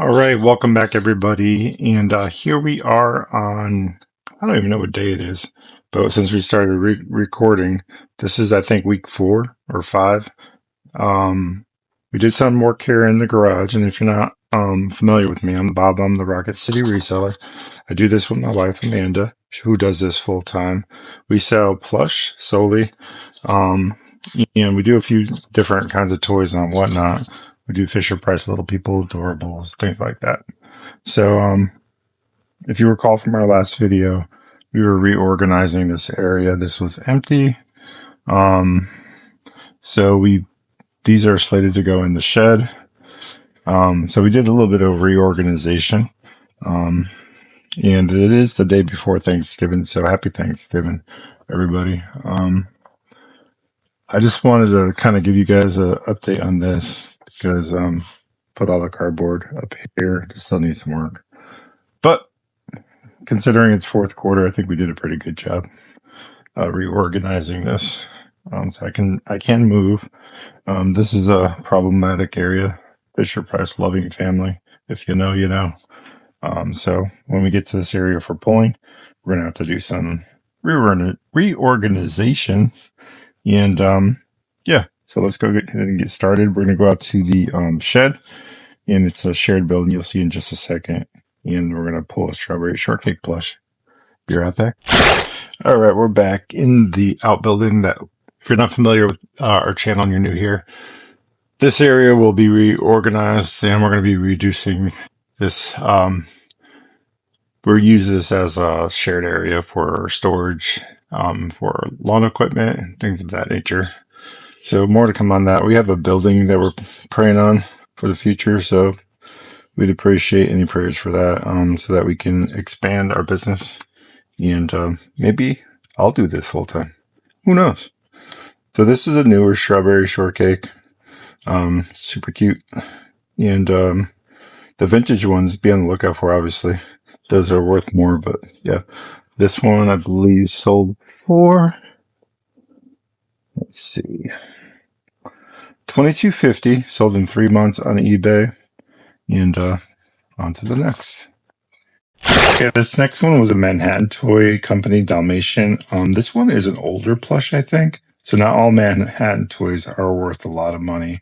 All right, welcome back, everybody. And here we are on, I don't even know what day it is, but since we started recording, this is, I think, week 4 or 5. We did some work here in the garage. And if you're not familiar with me, I'm Bob. I'm the Rocket City Reseller. I do this with my wife, Amanda, who does this full time. We sell Plush solely. Um, and we do a few different kinds of toys and whatnot. We do Fisher Price Little People, Adorables, things like that. So, if you recall from our last video, we were reorganizing this area. This was empty. Um, so these are slated to go in the shed. So we did a little bit of reorganization. And it is the day before Thanksgiving. So happy Thanksgiving, everybody. I just wanted to kind of give you guys an update on this because, put all the cardboard up here. It still needs some work, but considering it's fourth quarter, I think we did a pretty good job reorganizing this. So I can move. This is a problematic area. Fisher Price loving family. If you know, you know. So when we get to this area for pulling, we're gonna have to do some reorganization. And yeah, so let's go ahead and get started. We're gonna go out to the shed, and it's a shared building. You'll see in just a second. And we're gonna pull a strawberry shortcake plush. Be right back. All right, we're back in the outbuilding. That, if you're not familiar with our channel and you're new here, this area will be reorganized, and we're going to be reducing this. We'll use this as a shared area for storage, for lawn equipment and things of that nature. So more to come on that. We have a building that we're praying on for the future, so we'd appreciate any prayers for that, so that we can expand our business. And maybe I'll do this full time. Who knows? So this is a newer strawberry shortcake. Super cute. And the vintage ones, be on the lookout for, obviously. Those are worth more, but yeah. This one, I believe, sold for, let's see, $22.50. Sold in 3 months on eBay. And on to the next. Okay, this next one was a Manhattan Toy Company Dalmatian. This one is an older plush, I think. So not all Manhattan toys are worth a lot of money.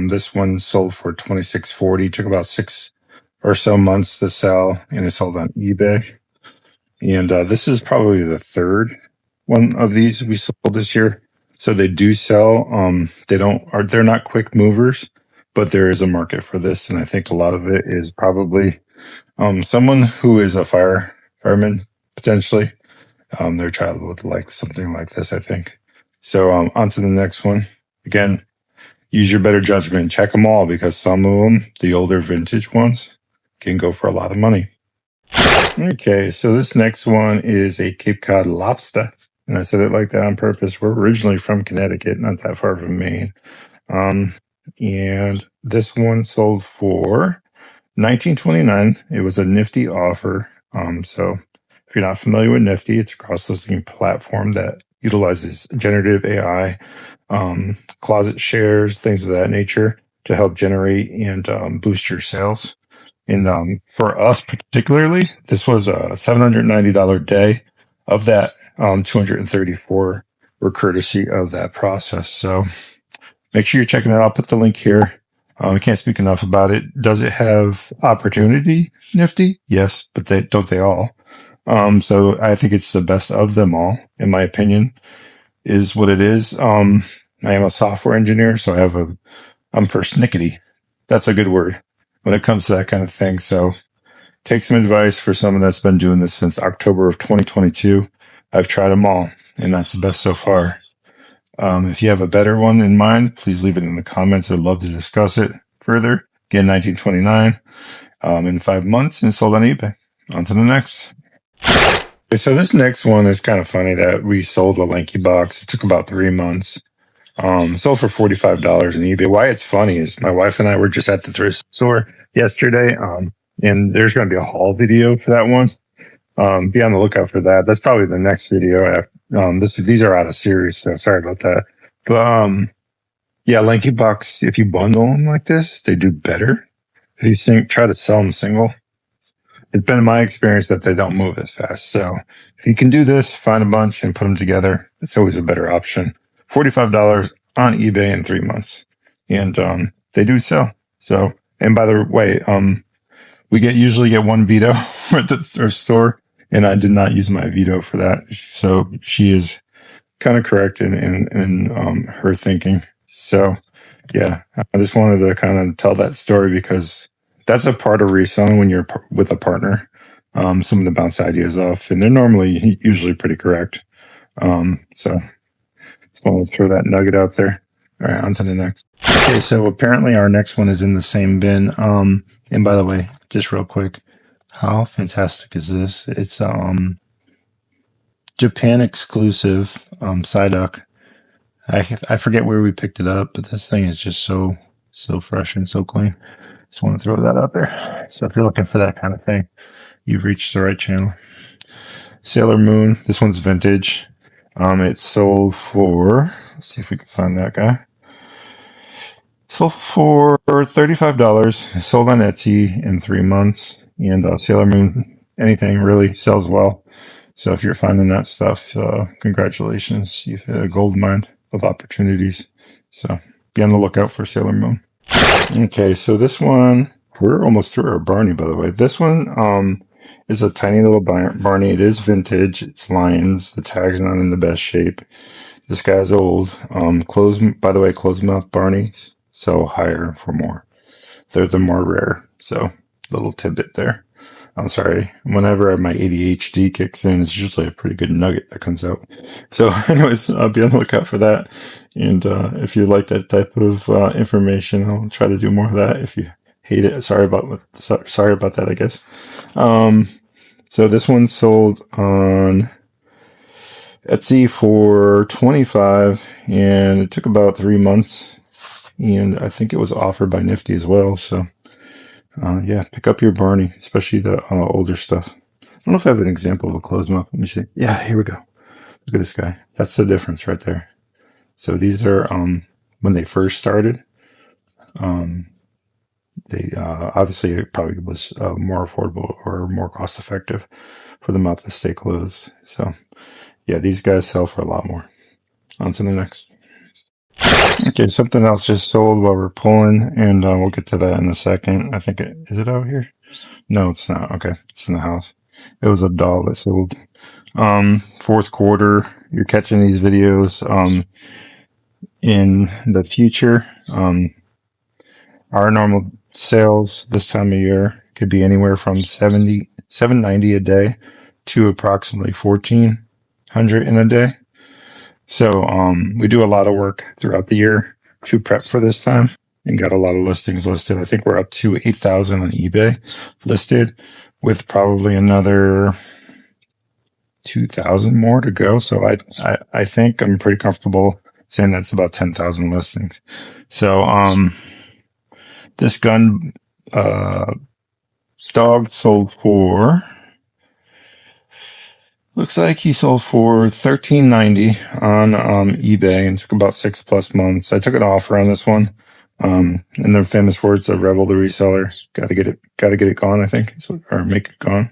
This one sold for $26.40. Took about 6 or so months to sell, and it sold on eBay. And this is probably the third one of these we sold this year. So they do sell. They're not quick movers, but there is a market for this, and I think a lot of it is probably someone who is a fireman, potentially. Their child would like something like this, I think. So on to the next one. Again, use your better judgment. Check them all, because some of them, the older vintage ones, can go for a lot of money. Okay, so this next one is a Cape Cod lobster. And I said it like that on purpose. We're originally from Connecticut, not that far from Maine. And this one sold for $19.29. It was a Nifty offer. So if you're not familiar with Nifty, it's a cross-listing platform that utilizes generative AI, closet shares, things of that nature to help generate and boost your sales. And for us particularly, this was a $790 day. Of that, 234 were courtesy of that process. So make sure you're checking it out. I'll put the link here. I can't speak enough about it. Does it have opportunity, Nifty? Yes, but they all. So I think it's the best of them all, in my opinion, is what it is. I am a software engineer, so I'm persnickety. That's a good word when it comes to that kind of thing. So take some advice for someone that's been doing this since October of 2022. I've tried them all, and that's the best so far. If you have a better one in mind, please leave it in the comments. I'd love to discuss it further. Again, 1929 in 5 months, and sold on eBay. On to the next. Okay, so this next one is kind of funny that we sold a Lanky box. It took about 3 months. Sold for $45 on eBay. Why it's funny is my wife and I were just at the thrift store yesterday, and there's going to be a haul video for that one. Be on the lookout for that. That's probably the next video. These are out of series, so sorry about that. But yeah, Lanky box. If you bundle them like this, they do better. try to sell them single. It's been my experience that they don't move as fast. So if you can do this, find a bunch and put them together, it's always a better option. $45 on eBay in 3 months. And they do sell. So, and by the way, we usually get one veto at the thrift store, and I did not use my veto for that. So she is kind of correct in her thinking. So yeah, I just wanted to kind of tell that story because that's a part of reselling when you're with a partner. Some of the bounce ideas off, and they're normally usually pretty correct. So just wanted to throw that nugget out there. All right, on to the next. Okay, so apparently our next one is in the same bin. And by the way, just real quick, how fantastic is this? It's Japan exclusive Psyduck. I forget where we picked it up, but this thing is just so fresh and so clean. Just want to throw that out there. So if you're looking for that kind of thing, you've reached the right channel. Sailor Moon. This one's vintage. It sold for, let's see if we can find that guy. Sold for $35. Sold on Etsy in 3 months. And Sailor Moon, anything really sells well. So if you're finding that stuff, congratulations. You've hit a gold mine of opportunities. So be on the lookout for Sailor Moon. Okay, so this one, we're almost through our Barney, by the way. This one is a tiny little Barney. It is vintage. It's Lions. The tag's not in the best shape. This guy's old. By the way, closed mouth Barneys sell higher for more. They're the more rare. So, little tidbit there. I'm sorry. Whenever my ADHD kicks in, it's usually a pretty good nugget that comes out. So, anyways, I'll be on the lookout for that. And if you like that type of information, I'll try to do more of that. If you hate it, sorry about that, I guess. So this one sold on Etsy for $25, and it took about 3 months. And I think it was offered by Nifty as well. So, yeah, pick up your Barney, especially the older stuff. I don't know if I have an example of a closed mouth. Let me see. Yeah, here we go. Look at this guy. That's the difference right there. So these are when they first started. They obviously it probably was more affordable or more cost effective for the mouth to stay closed. So yeah, these guys sell for a lot more. On to the next. Okay, something else just sold while we're pulling, and we'll get to that in a second. I think is it out here? No, it's not. Okay, it's in the house. It was a doll that sold. Fourth quarter. You're catching these videos in the future. Our normal sales this time of year could be anywhere from $790 a day to approximately $1,400 in a day. So we do a lot of work throughout the year to prep for this time and got a lot of listings listed. I think we're up to 8,000 on eBay listed with probably another 2,000 more to go. So I think I'm pretty comfortable saying that's about 10,000 listings. So this gun dog sold for, looks like he sold for $13.90 on eBay and took about 6+ months. I took an offer on this one. In their famous words of Rebel the reseller, gotta get it gone, I think, or make it gone.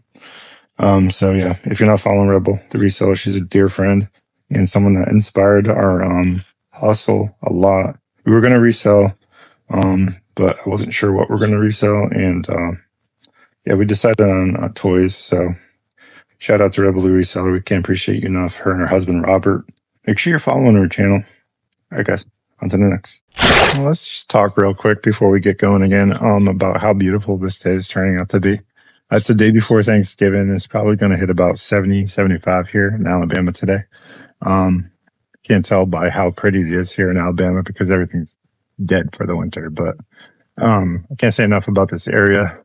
So yeah, if you're not following Rebel the reseller, she's a dear friend and someone that inspired our hustle a lot. We were gonna resell, but I wasn't sure what we're gonna resell, and yeah, we decided on toys. So shout out to Rebel the Reseller. We can't appreciate you enough. Her and her husband, Robert. Make sure you're following her channel. All right, guys. On to the next. Well, let's just talk real quick before we get going again about how beautiful this day is turning out to be. It's the day before Thanksgiving. It's probably going to hit about 70, 75 here in Alabama today. Can't tell by how pretty it is here in Alabama because everything's dead for the winter. But I can't say enough about this area.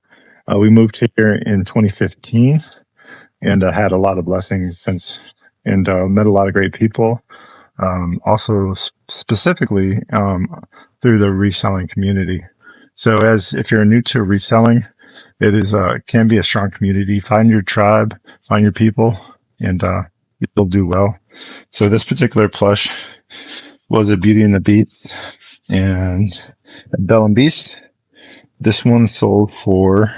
We moved here in 2015 and had a lot of blessings since, and met a lot of great people. Also specifically through the reselling community. So if you're new to reselling, it is can be a strong community. Find your tribe, find your people, and you'll do well. So this particular plush was a Beauty and the Beast and a Belle and Beast. This one sold for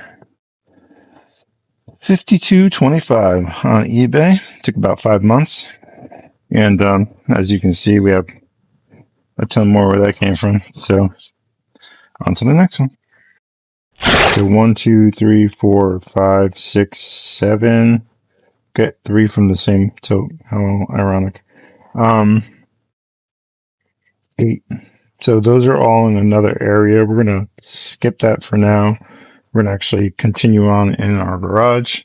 $52.25 on eBay. Took about 5 months. And as you can see, we have a ton more where that came from. So on to the next one. So 1, 2, 3, 4, 5, 6, 7. Get 3 from the same tote. How ironic. 8. So those are all in another area. We're going to skip that for now. We're going to actually continue on in our garage.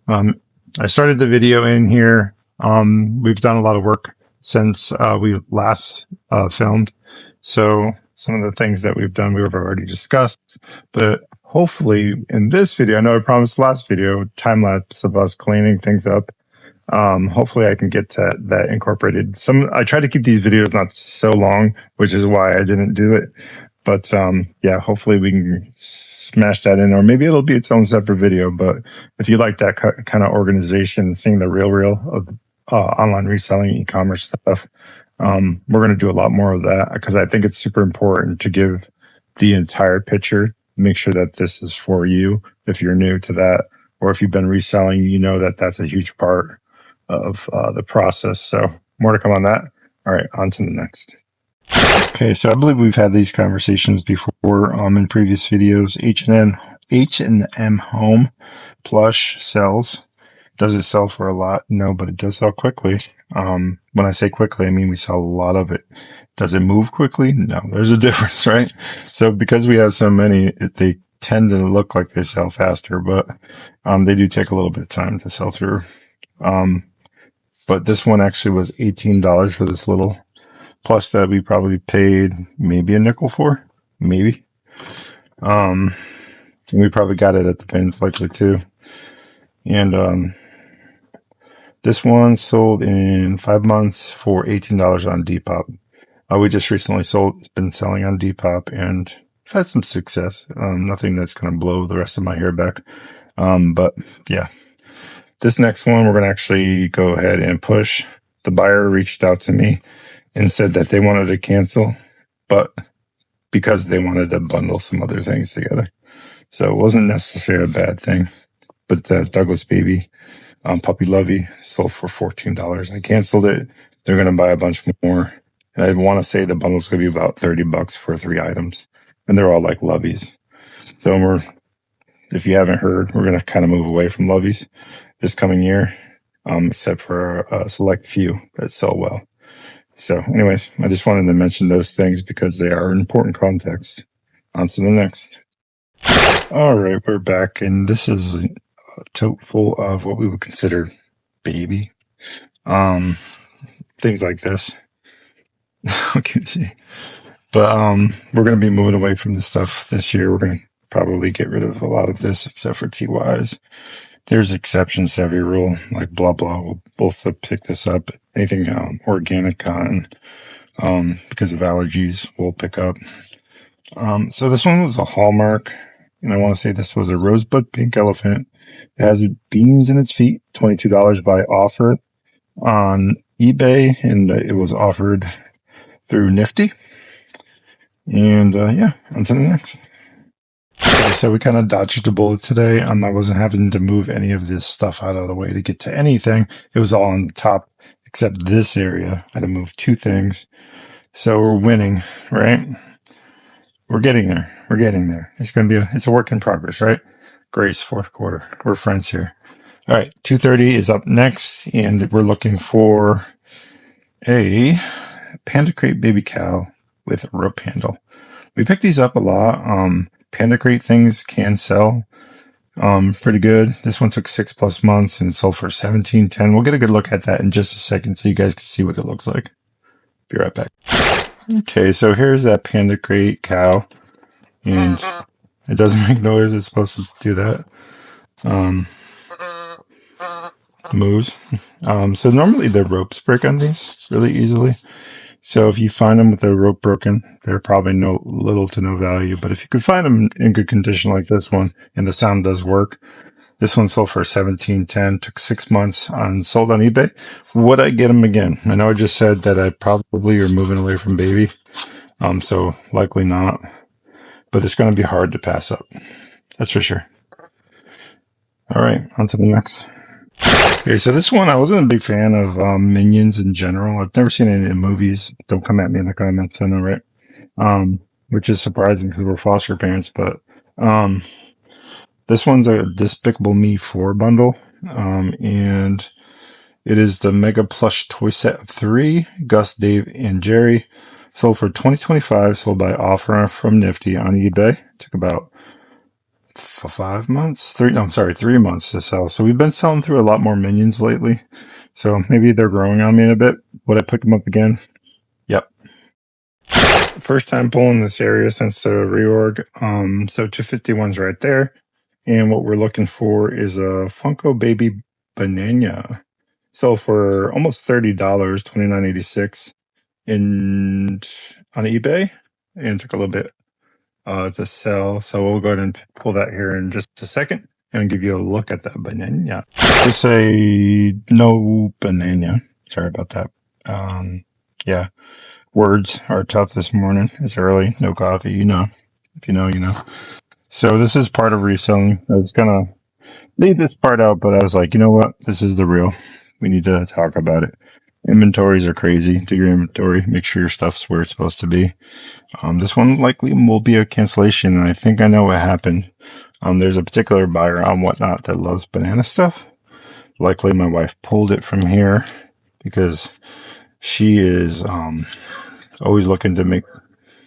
I started the video in here. We've done a lot of work since we last filmed. So some of the things that we've done, we've already discussed. But hopefully in this video, I know I promised last video, time lapse of us cleaning things up. Hopefully I can get that incorporated. I try to keep these videos not so long, which is why I didn't do it. But yeah, hopefully we can smash that in, or maybe it'll be its own separate video. But if you like that kind of organization, seeing the real of online reselling, e-commerce stuff, we're going to do a lot more of that, because I think it's super important to give the entire picture. Make sure that this is for you if you're new to that, or if you've been reselling, you know that that's a huge part of the process. So more to come on that. All right, on to the next. Okay, so I believe we've had these conversations before in previous videos. H&M Home Plush sells. Does it sell for a lot? No, but it does sell quickly. When I say quickly, I mean we sell a lot of it. Does it move quickly? No, there's a difference, right? So because we have so many, they tend to look like they sell faster, but they do take a little bit of time to sell through. But this one actually was $18 for this little plush that we probably paid maybe a nickel for, maybe. We probably got it at the bins likely too. And this one sold in 5 months for $18 on Depop. We just recently been selling on Depop, and I've had some success. Nothing that's going to blow the rest of my hair back. But yeah, this next one we're going to actually go ahead and push. The buyer reached out to me and said that they wanted to cancel, but because they wanted to bundle some other things together. So it wasn't necessarily a bad thing. But the Douglas Baby Puppy Lovey sold for $14. I canceled it. They're going to buy a bunch more. And I want to say the bundle's going to be about $30 for 3 items. And they're all like Loveys. So if you haven't heard, we're going to kind of move away from Loveys this coming year, except for a select few that sell well. So anyways, I just wanted to mention those things because they are important context. On to the next. All right, we're back, and this is a tote full of what we would consider baby. Things like this. Okay. But we're going to be moving away from this stuff this year. We're going to probably get rid of a lot of this, except for TYs. There's exceptions to every rule, like blah blah. We'll both pick this up. Anything organic cotton, because of allergies, we'll pick up. So this one was a Hallmark, and I want to say this was a rosebud pink elephant. It has beans in its feet. $22 by offer on eBay, and it was offered through Nifty. And yeah, on to the next. Okay, so we kind of dodged a bullet today. I wasn't having to move any of this stuff out of the way to get to anything. It was all on the top, except this area. I had to move 2 things. So we're winning, right? We're getting there. We're getting there. It's a work in progress, right? Grace, 4th quarter. We're friends here. All right, 230 is up next, and we're looking for a Panda Crate baby cow with a rope handle. We pick these up a lot. Panda Crate things can sell pretty good. This one took 6+ months and it sold for $17.10. We'll get a good look at that in just a second so you guys can see what it looks like. Be right back. Okay, so here's that Panda Crate cow, and it doesn't make noise. It's supposed to do that. Moves. So normally the ropes break on these really easily. So if you find them with the rope broken, they're probably little to no value. But if you could find them in good condition like this one, and the sound does work, this one sold for $17.10. Took 6 months sold on eBay. Would I get them again? I know I just said that I probably are moving away from baby, so likely not. but it's going to be hard to pass up. That's for sure. All right, on to the next. Okay, so this one, I wasn't a big fan of Minions in general. I've never seen any of the movies. Don't come at me in the comments, I know, right? Which is surprising because we're foster parents, but this one's a Despicable Me 4 bundle, and it is the Mega Plush toy set of 3, Gus, Dave, and Jerry, sold for $20.25, sold by offer from Nifty on eBay. Took about 5 months, 3 months to sell. So we've been selling through a lot more Minions lately. So maybe they're growing on me in a bit. Would I pick them up again? Yep. First time pulling this area since the reorg. So 251's right there. And what we're looking for is a Funko Baby Banana. Sold for almost $30, $29.86 and on eBay, and took a little bit to sell. So we'll go ahead and pull that here in just a second and give you a look at that banana. They say no banana. Sorry about that. Yeah, words are tough this morning. It's early. No coffee. You know. If you know, you know. So this is part of reselling. I was gonna leave this part out, but I was like, you know what? This is the real. We need to talk about it. Inventories are crazy. Do your inventory. Make sure your stuff's where it's supposed to be. This one likely will be a cancellation, and I think I know what happened. There's a particular buyer on Whatnot that loves banana stuff. Likely my wife pulled it from here because she is always looking to make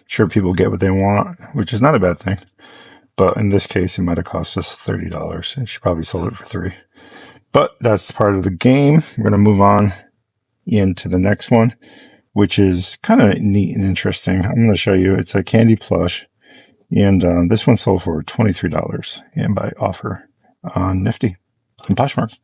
sure people get what they want, which is not a bad thing. But in this case, it might have cost us $30, and she probably sold it for $3. But that's part of the game. We're going to move on into the next one, which is kind of neat and interesting. I'm going to show you. It's a candy plush, and this one sold for $23 and by offer on Nifty and Poshmark.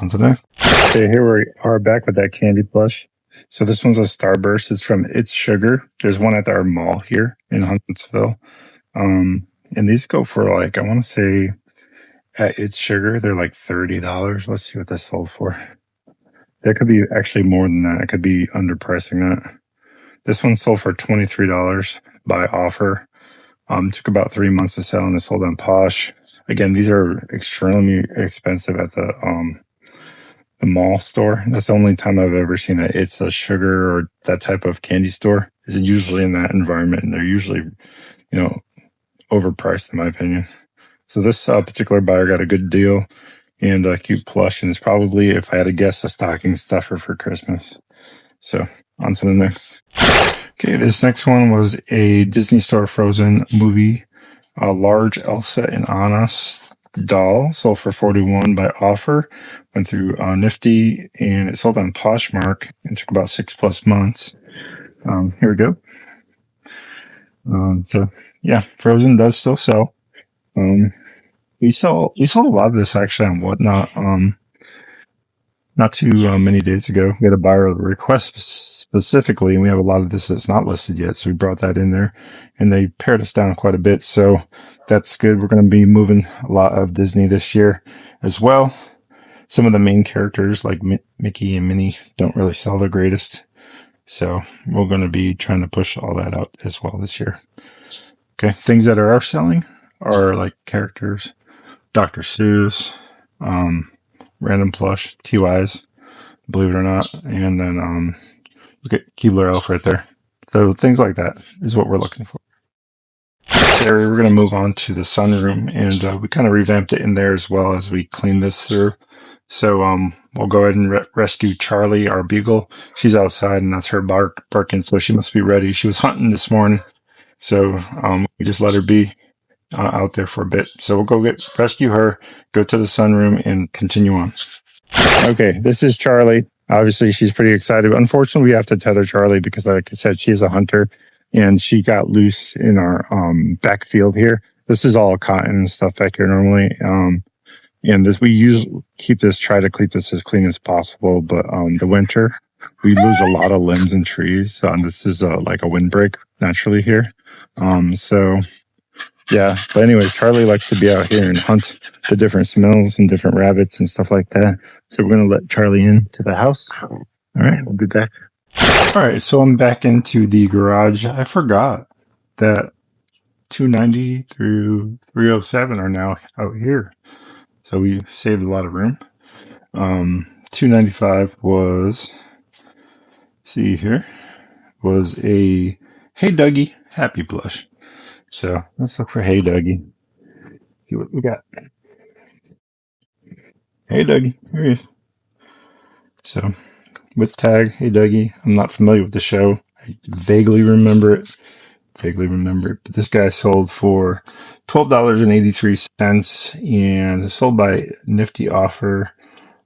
On to the next. Okay, here we are back with that candy plush. So this one's a Starburst. It's from It's Sugar. There's one at our mall here in Huntsville. And these go for like, I want to say at It's Sugar, they're like $30. Let's see what this sold for. That could be actually more than that. It could be underpricing that. This one sold for $23 by offer. Took about 3 months to sell, and it sold on Posh. Again, these are extremely expensive at the mall store. That's the only time I've ever seen that It's a Sugar or that type of candy store. Is usually in that environment, and they're usually, overpriced in my opinion. So this particular buyer got a good deal and a cute plush, and it's probably, if I had to guess, a stocking stuffer for Christmas. So on to the next. Okay, this next one was a Disney Store Frozen movie, a large Elsa and Anna doll, sold for $41 by offer. Went through Nifty, and it sold on Poshmark. It took about 6+ months. Here we go. So yeah, Frozen does still sell. We sold a lot of this actually on Whatnot. Not too many days ago, we had a buyer request specifically, and we have a lot of this that's not listed yet. So we brought that in there, and they pared us down quite a bit. So that's good. We're going to be moving a lot of Disney this year as well. Some of the main characters like Mickey and Minnie don't really sell the greatest. So we're going to be trying to push all that out as well this year. Okay. Things that are selling are like characters, Dr. Seuss, Random Plush, TYs, believe it or not. And then look at Keebler Elf right there. So things like that is what we're looking for. This area, we're going to move on to the sunroom, and we kind of revamped it in there as well as we clean this through. So we'll go ahead and rescue Charlie, our beagle. She's outside, and that's her barking, so she must be ready. She was hunting this morning, so we just let her be out there for a bit. So we'll go rescue her, go to the sunroom, and continue on. Okay, this is Charlie. Obviously, she's pretty excited. Unfortunately, we have to tether Charlie because, like I said, she's a hunter, and she got loose in our backfield here. This is all cotton and stuff back here normally. And this try to keep this as clean as possible. But the winter, we lose a lot of limbs and trees. This is like a windbreak naturally here. So yeah. But anyways, Charlie likes to be out here and hunt the different smells and different rabbits and stuff like that. So we're gonna let Charlie into the house. All right, we'll be back. All right, so I'm back into the garage. I forgot that 290 through 307 are now out here. So we saved a lot of room. 295 was, see here, was a Hey Dougie Happy Plush. So let's look for Hey Dougie. See what we got. Hey Dougie, here he is. So with tag, Hey Dougie. I'm not familiar with the show. I vaguely remember it. But this guy sold for $12.83 and sold by nifty offer,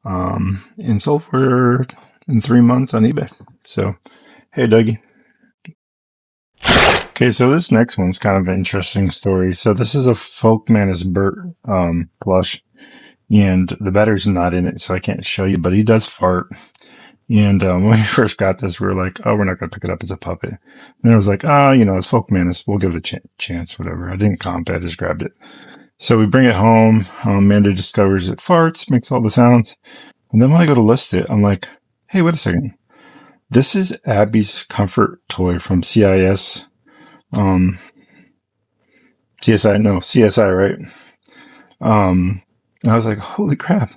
and sold for in 3 months on eBay. So, hey, Dougie. Okay, so this next one's kind of an interesting story. So this is a Folkman is Bert plush, and the battery's not in it, so I can't show you, but he does fart. And when we first got this, we were like, oh, we're not going to pick it up as a puppet. And it was like, oh, it's Folk Madness. We'll give it a chance, whatever. I didn't comp it. I just grabbed it. So we bring it home. Amanda discovers it farts, makes all the sounds. And then when I go to list it, I'm like, hey, wait a second. This is Abby's comfort toy from CIS. CSI, right? And I was like, holy crap.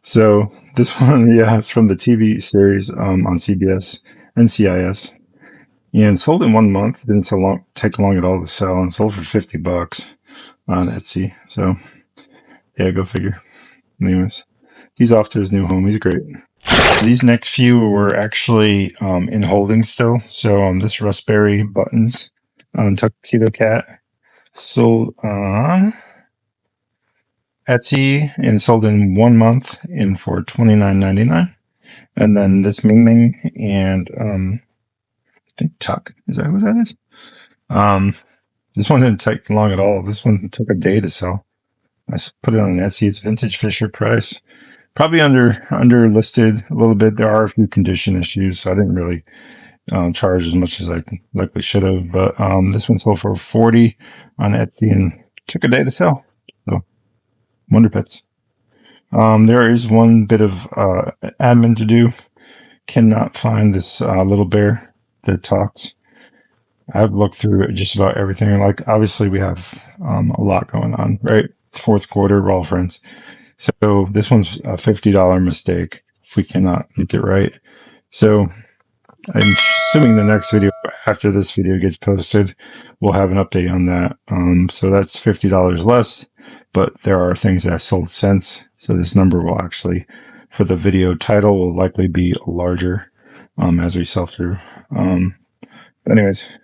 So this one, yeah, it's from the TV series on CBS and CIS, and sold in 1 month. Didn't take long at all to sell, and sold for $50 on Etsy. So yeah, go figure. Anyways, he's off to his new home. He's great. These next few were actually in holding still. So this Raspberry Buttons on Tuxedo Cat sold on Etsy and sold in 1 month in for $29.99. And then this Ming Ming and I think Tuck, is that who that is? This one didn't take long at all. This one took a day to sell. I put it on Etsy. It's vintage Fisher price. Probably under listed a little bit. There are a few condition issues, so I didn't really charge as much as I likely should have. But this one sold for $40 on Etsy and took a day to sell. So Wonder Pets. There is one bit of admin to do. Cannot find this little bear that talks. I've looked through just about everything. Like, obviously, we have a lot going on, right? Fourth quarter, we're all friends. So this one's a $50 mistake if we cannot make it right. So I'm assuming the next video after this video gets posted, we'll have an update on that. So that's $50 less, but there are things that sold since. So this number will actually, for the video title, will likely be larger as we sell through. Anyways,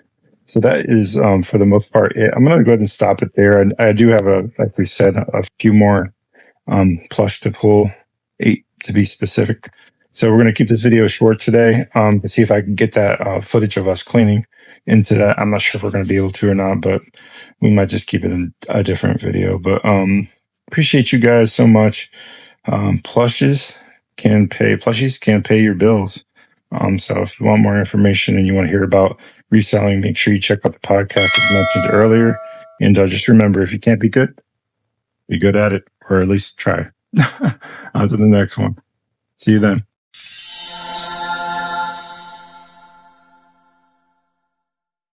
so that is for the most part it. I'm going to go ahead and stop it there. I do have like we said, a few more plush to pull, 8 to be specific. So we're going to keep this video short today to see if I can get that footage of us cleaning into that. I'm not sure if we're going to be able to or not, but we might just keep it in a different video. But appreciate you guys so much. Plushies can pay your bills. So if you want more information and you want to hear about reselling, make sure you check out the podcast as mentioned earlier. And just remember, if you can't be good at it, or at least try. On to the next one. See you then.